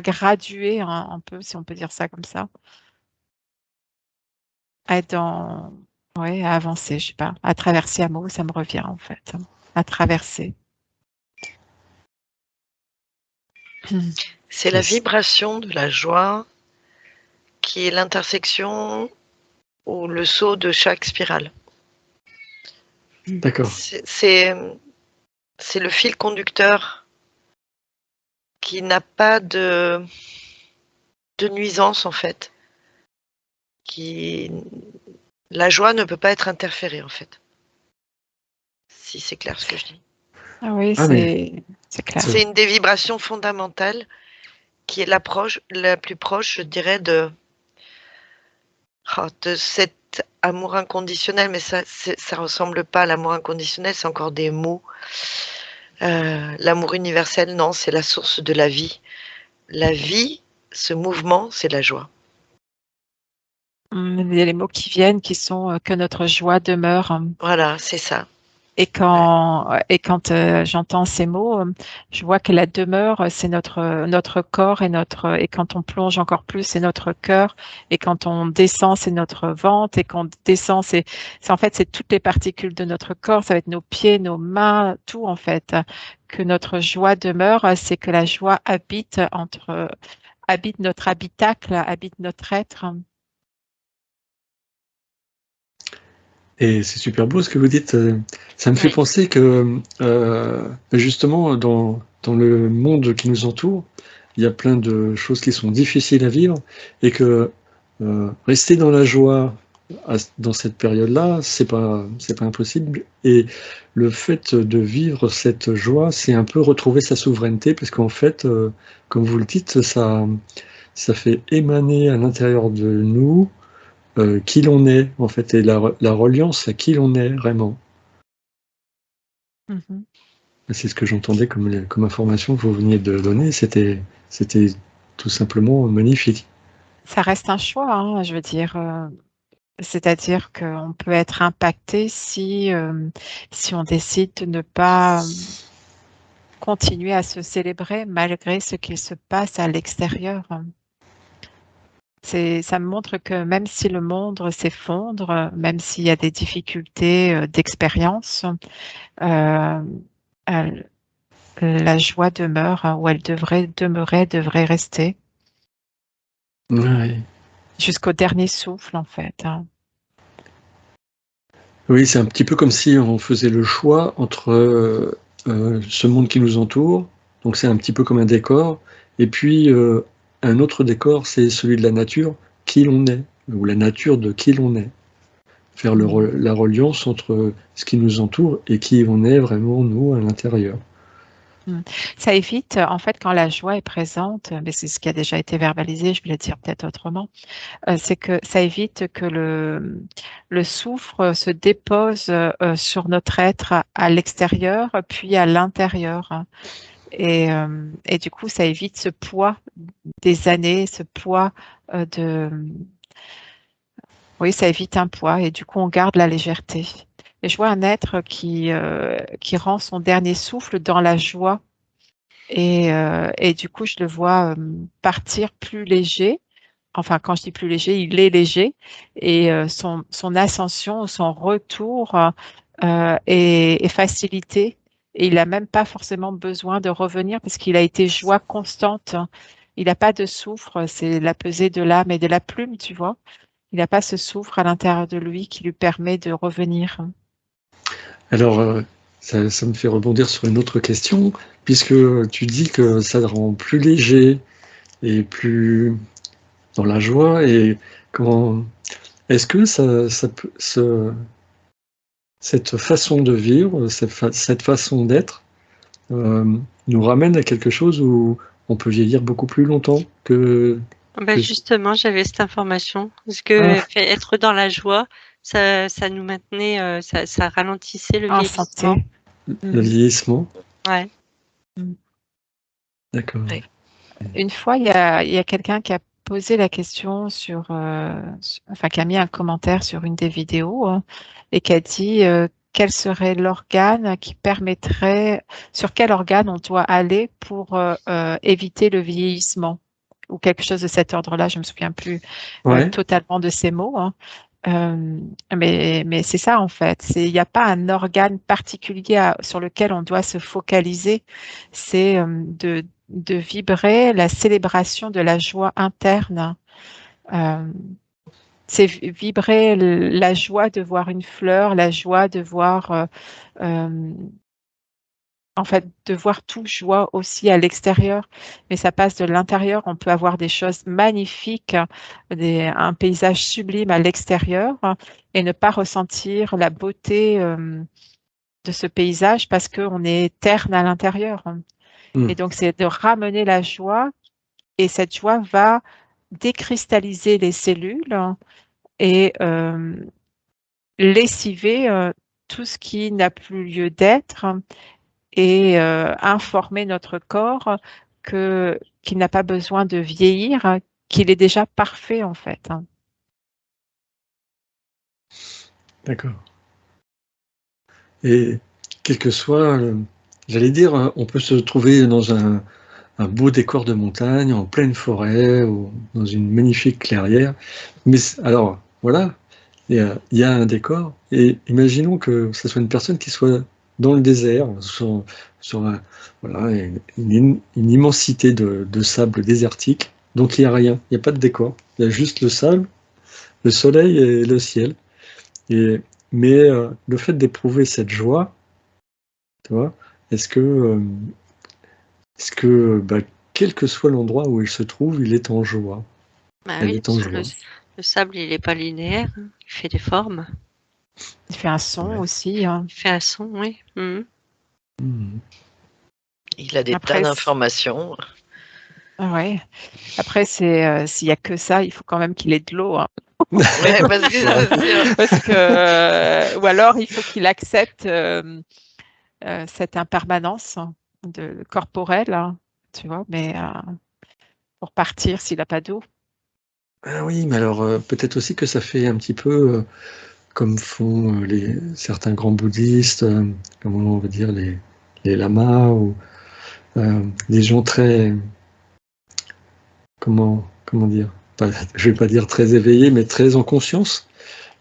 graduer un peu, si on peut dire ça comme ça, à être à avancer, je sais pas, à traverser un mot, ça me revient en fait, à traverser. C'est la vibration de la joie qui est l'intersection ou le saut de chaque spirale. D'accord. C'est le fil conducteur qui n'a pas de nuisance en fait. La joie ne peut pas être interférée en fait. Si c'est clair ce que je dis. Ah oui, c'est clair. C'est une des vibrations fondamentales qui est la plus proche, je dirais, de cet amour inconditionnel, mais ça ressemble pas à l'amour inconditionnel, c'est encore des mots. L'amour universel, non, c'est la source de la vie. La vie, ce mouvement, c'est la joie. Il y a les mots qui viennent qui sont que notre joie demeure. Voilà, c'est ça. Et quand j'entends ces mots, je vois que la demeure, c'est notre corps et quand on plonge encore plus, c'est notre cœur. Et quand on descend, c'est notre ventre. Et quand on descend, c'est en fait, c'est toutes les particules de notre corps. Ça va être nos pieds, nos mains, tout en fait. Que notre joie demeure, c'est que la joie habite notre habitacle, habite notre être. Et c'est super beau ce que vous dites. Ça me fait penser que justement dans le monde qui nous entoure, il y a plein de choses qui sont difficiles à vivre et que rester dans la joie dans cette période-là, c'est pas impossible. Et le fait de vivre cette joie, c'est un peu retrouver sa souveraineté parce qu'en fait, comme vous le dites, ça fait émaner à l'intérieur de nous qui l'on est, en fait, et la reliance à qui l'on est vraiment. Mm-hmm. C'est ce que j'entendais comme information que vous veniez de donner, c'était tout simplement magnifique. Ça reste un choix, hein, je veux dire. C'est-à-dire qu'on peut être impacté si on décide de ne pas continuer à se célébrer malgré ce qu'il se passe à l'extérieur. Ça me montre que même si le monde s'effondre, même s'il y a des difficultés d'expérience, la joie demeure, ou elle devrait demeurer, devrait rester. Ouais. Jusqu'au dernier souffle, en fait. Oui, c'est un petit peu comme si on faisait le choix entre ce monde qui nous entoure, donc c'est un petit peu comme un décor, et puis un autre décor, c'est celui de la nature, qui l'on est, ou la nature de qui l'on est. faire la reliance entre ce qui nous entoure et qui on est vraiment, nous, à l'intérieur. Ça évite, en fait, quand la joie est présente, mais c'est ce qui a déjà été verbalisé, je vais le dire peut-être autrement, c'est que ça évite que le soufre se dépose sur notre être à l'extérieur, puis à l'intérieur. Et du coup, ça évite ce poids des années, ce poids de... Oui, ça évite un poids et du coup, on garde la légèreté. Et je vois un être qui rend son dernier souffle dans la joie. Et du coup, je le vois partir plus léger. Enfin, quand je dis plus léger, il est léger. Et son ascension, son retour est facilité. Et il n'a même pas forcément besoin de revenir parce qu'il a été joie constante. Il n'a pas de soufre, c'est la pesée de l'âme et de la plume, tu vois. Il n'a pas ce soufre à l'intérieur de lui qui lui permet de revenir. Alors, ça me fait rebondir sur une autre question, puisque tu dis que ça te rend plus léger et plus dans la joie. Et est-ce que cette façon de vivre, cette façon d'être, nous ramène à quelque chose où on peut vieillir beaucoup plus longtemps que... Justement, j'avais cette information. Parce que être dans la joie, ça nous maintenait, ça ralentissait le En vieillissement. santé. Le vieillissement. Ouais. D'accord. Oui. Une fois, il y a quelqu'un qui a posé la question enfin, qui a mis un commentaire sur une des vidéos et qui a dit quel serait l'organe qui permettrait, sur quel organe on doit aller pour éviter le vieillissement ou quelque chose de cet ordre-là. Je me souviens plus totalement de ces mots. Mais c'est ça en fait. Il n'y a pas un organe particulier sur lequel on doit se focaliser. C'est de vibrer la célébration de la joie interne. C'est vibrer la joie de voir une fleur, la joie de voir, en fait, de voir tout joie aussi à l'extérieur. Mais ça passe de l'intérieur. On peut avoir des choses magnifiques, un paysage sublime à l'extérieur et ne pas ressentir la beauté de ce paysage parce qu'on est terne à l'intérieur. Et donc, c'est de ramener la joie et cette joie va décristalliser les cellules et lessiver tout ce qui n'a plus lieu d'être et informer notre corps qu'il n'a pas besoin de vieillir, qu'il est déjà parfait en fait. D'accord. Et quel que soit, j'allais dire, on peut se trouver dans un beau décor de montagne, en pleine forêt, ou dans une magnifique clairière. Mais alors, voilà, il y a un décor, et imaginons que ce soit une personne qui soit dans le désert, voilà, une immensité de sable désertique, donc il n'y a rien, il n'y a pas de décor, il y a juste le sable, le soleil et le ciel. Mais le fait d'éprouver cette joie, tu vois, est-ce que quel que soit l'endroit où il se trouve, il est en joie. Elle Oui, est en joie. le sable, il n'est pas linéaire, il fait des formes. Il fait un son aussi. Il fait un son, oui. Il a des tas d'informations. Ouais. Après, s'il n'y a que ça, il faut quand même qu'il ait de l'eau. Ouais, parce que, ou alors, il faut qu'il accepte cette impermanence corporelle, tu vois, mais pour partir s'il n'a pas d'eau. Ah oui, mais alors peut-être aussi que ça fait un petit peu comme font certains grands bouddhistes, comment on va dire, les lamas, ou les gens très, comment dire, je vais pas dire très éveillés, mais très en conscience.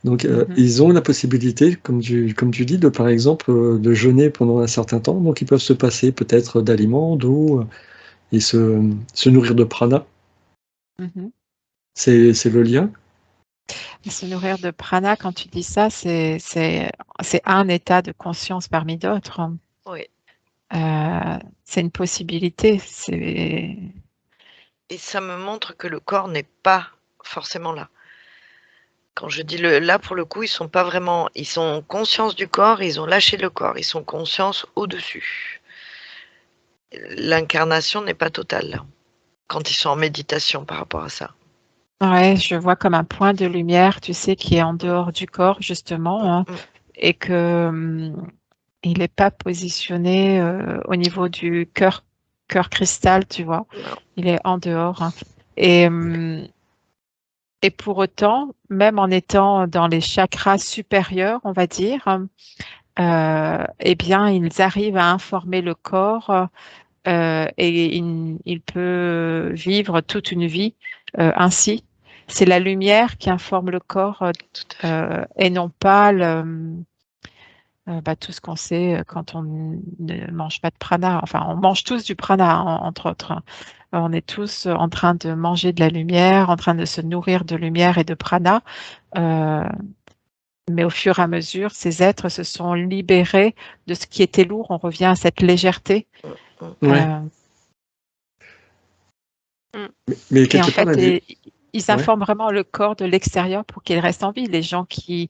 Donc ils ont la possibilité, comme tu dis, par exemple, de jeûner pendant un certain temps. Donc ils peuvent se passer peut-être d'aliments, d'eau, et se nourrir de prana. C'est le lien. Se nourrir de prana, quand tu dis ça, c'est un état de conscience parmi d'autres. Oui. C'est une possibilité. Et ça me montre que le corps n'est pas forcément là. Quand je dis là, pour le coup, ils sont pas vraiment, ils sont conscience du corps, ils ont lâché le corps, ils sont conscience au-dessus. L'incarnation n'est pas totale là, quand ils sont en méditation par rapport à ça. Ouais, je vois comme un point de lumière, tu sais, qui est en dehors du corps, justement, hein, et que il n'est pas positionné au niveau du cœur cristal, tu vois. Non. Il est en dehors. Hein. Et pour autant, même en étant dans les chakras supérieurs, on va dire, eh bien, ils arrivent à informer le corps et il peut vivre toute une vie ainsi. C'est la lumière qui informe le corps et non pas tout ce qu'on sait quand on ne mange pas de prana. Enfin, on mange tous du prana, entre autres. Hein. On est tous en train de manger de la lumière, en train de se nourrir de lumière et de prana. Mais au fur et à mesure, ces êtres se sont libérés de ce qui était lourd. On revient à cette légèreté. Ouais. Mais Et en quelque part, fait, ils informent vraiment le corps de l'extérieur pour qu'il reste en vie. Les gens qui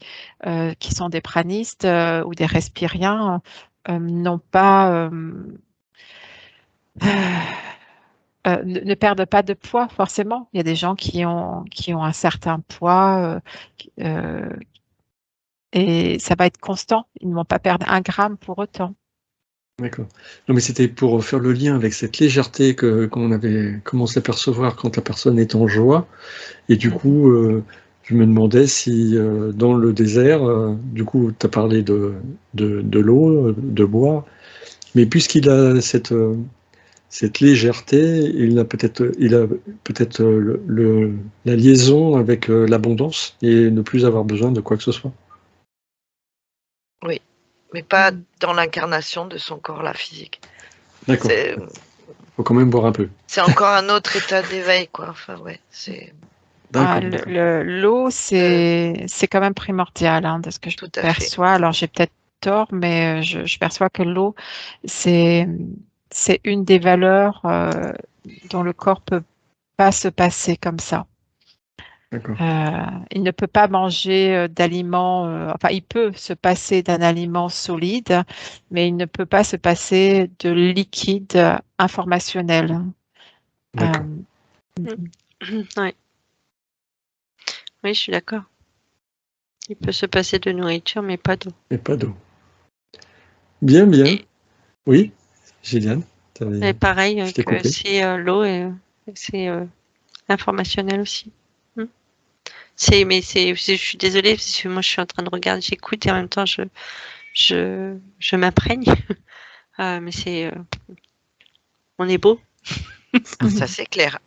sont des pranistes ou des respiriens n'ont pas ne perdent pas de poids forcément. Il y a des gens qui ont un certain poids et ça va être constant. Ils ne vont pas perdre 1 gramme pour autant. D'accord. Non, mais c'était pour faire le lien avec cette légèreté qu'on commence à percevoir quand la personne est en joie. Et du coup, je me demandais si dans le désert, du coup, tu as parlé de l'eau, de boire, mais puisqu'il a cette légèreté, il a peut-être la liaison avec l'abondance et ne plus avoir besoin de quoi que ce soit. Oui, mais pas dans l'incarnation de son corps là physique. D'accord. Faut quand même boire un peu. C'est encore un autre état d'éveil, quoi. Enfin, ouais, c'est. L'eau, c'est quand même primordial, hein, de ce que je perçois. Alors, j'ai peut-être tort, mais je perçois que l'eau, c'est une des valeurs dont le corps peut pas se passer comme ça. Il ne peut pas manger d'aliments, enfin, il peut se passer d'un aliment solide, mais il ne peut pas se passer de liquide informationnel. D'accord. Ouais. Oui, je suis d'accord. Il peut se passer de nourriture, mais pas d'eau. Et pas d'eau. Bien, bien. Oui, Gilliane. Et pareil, que c'est l'eau et c'est informationnel aussi. Mais je suis désolée, parce que moi je suis en train de regarder, j'écoute et en même temps je m'imprègne. Mais c'est on est beau. Ça c'est clair.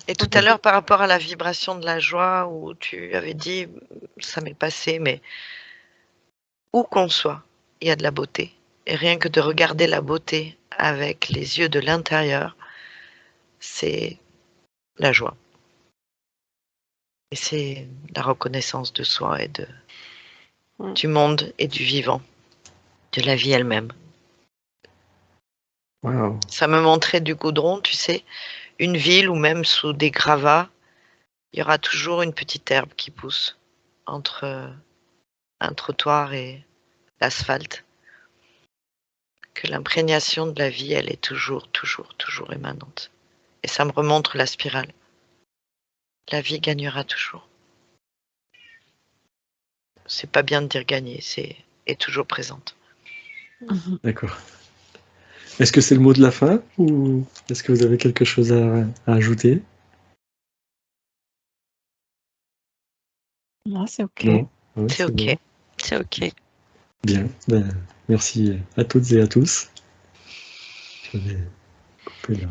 Et tout à l'heure, par rapport à la vibration de la joie, où tu avais dit, ça m'est passé, mais où qu'on soit, il y a de la beauté. Et rien que de regarder la beauté avec les yeux de l'intérieur, c'est la joie. Et c'est la reconnaissance de soi et du monde et du vivant, de la vie elle-même. Wow. Ça me montrait du goudron, tu sais, une ville où même sous des gravats, il y aura toujours une petite herbe qui pousse entre un trottoir et l'asphalte. Que l'imprégnation de la vie, elle est toujours émanente. Et ça me remontre la spirale. La vie gagnera toujours. C'est pas bien de dire gagner, est toujours présente. D'accord. Est-ce que c'est le mot de la fin ou est-ce que vous avez quelque chose à ajouter? Non, c'est OK. Non. Ouais, c'est OK. Bon. C'est OK. Bien. Merci à toutes et à tous. Je vais couper là.